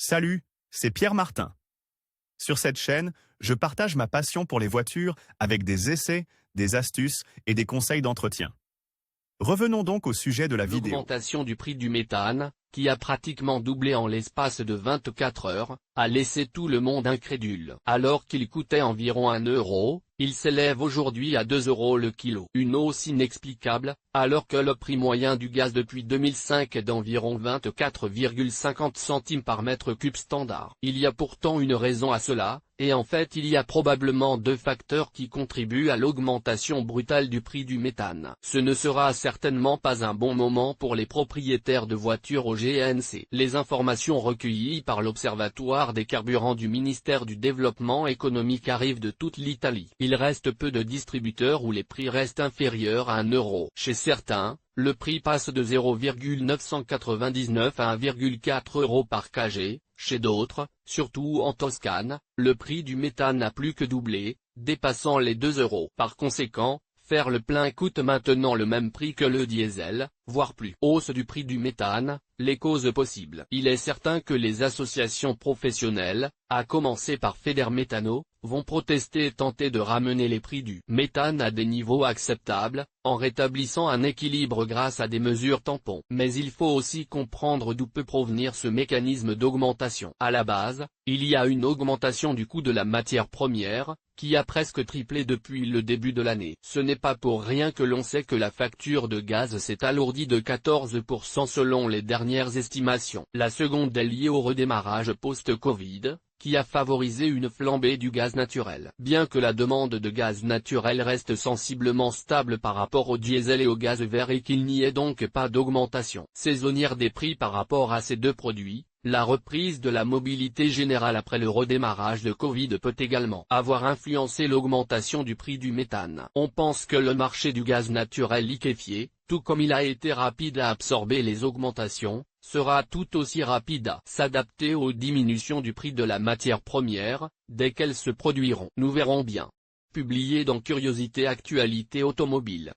Salut, c'est Pierre Martin. Sur cette chaîne, je partage ma passion pour les voitures avec des essais, des astuces et des conseils d'entretien. Revenons donc au sujet de la vidéo. L'augmentation du prix du méthane, qui a pratiquement doublé en l'espace de 24 heures, a laissé tout le monde incrédule. Alors qu'il coûtait environ 1 euro, il s'élève aujourd'hui à 2 euros le kilo. Une hausse inexplicable, alors que le prix moyen du gaz depuis 2005 est d'environ 24,50 centimes par mètre cube standard. Il y a pourtant une raison à cela, et en fait il y a probablement deux facteurs qui contribuent à l'augmentation brutale du prix du méthane. Ce ne sera certainement pas un bon moment pour les propriétaires de voitures au GNC. Les informations recueillies par l'Observatoire des carburants du ministère du Développement économique arrivent de toute l'Italie. Il reste peu de distributeurs où les prix restent inférieurs à 1 euro. Chez certains, le prix passe de 0,999 à 1,4 euros par kg, chez d'autres, surtout en Toscane, le prix du méthane n'a plus que doublé, dépassant les 2 euros. Par conséquent, faire le plein coûte maintenant le même prix que le diesel, voire plus. Hausse du prix du méthane, les causes possibles. Il est certain que les associations professionnelles, à commencer par Federmetano, vont protester et tenter de ramener les prix du méthane à des niveaux acceptables, en rétablissant un équilibre grâce à des mesures tampons. Mais il faut aussi comprendre d'où peut provenir ce mécanisme d'augmentation. À la base, il y a une augmentation du coût de la matière première, qui a presque triplé depuis le début de l'année. Ce n'est pas pour rien que l'on sait que la facture de gaz s'est alourdie de 14% selon les dernières estimations. La seconde est liée au redémarrage post-Covid, qui a favorisé une flambée du gaz naturel. Bien que la demande de gaz naturel reste sensiblement stable par rapport au diesel et au gaz vert et qu'il n'y ait donc pas d'augmentation saisonnière des prix par rapport à ces deux produits, la reprise de la mobilité générale après le redémarrage de Covid peut également avoir influencé l'augmentation du prix du méthane. On pense que le marché du gaz naturel liquéfié, tout comme il a été rapide à absorber les augmentations, sera tout aussi rapide à s'adapter aux diminutions du prix de la matière première, dès qu'elles se produiront. Nous verrons bien. Publié dans Curiosité Actualité Automobile.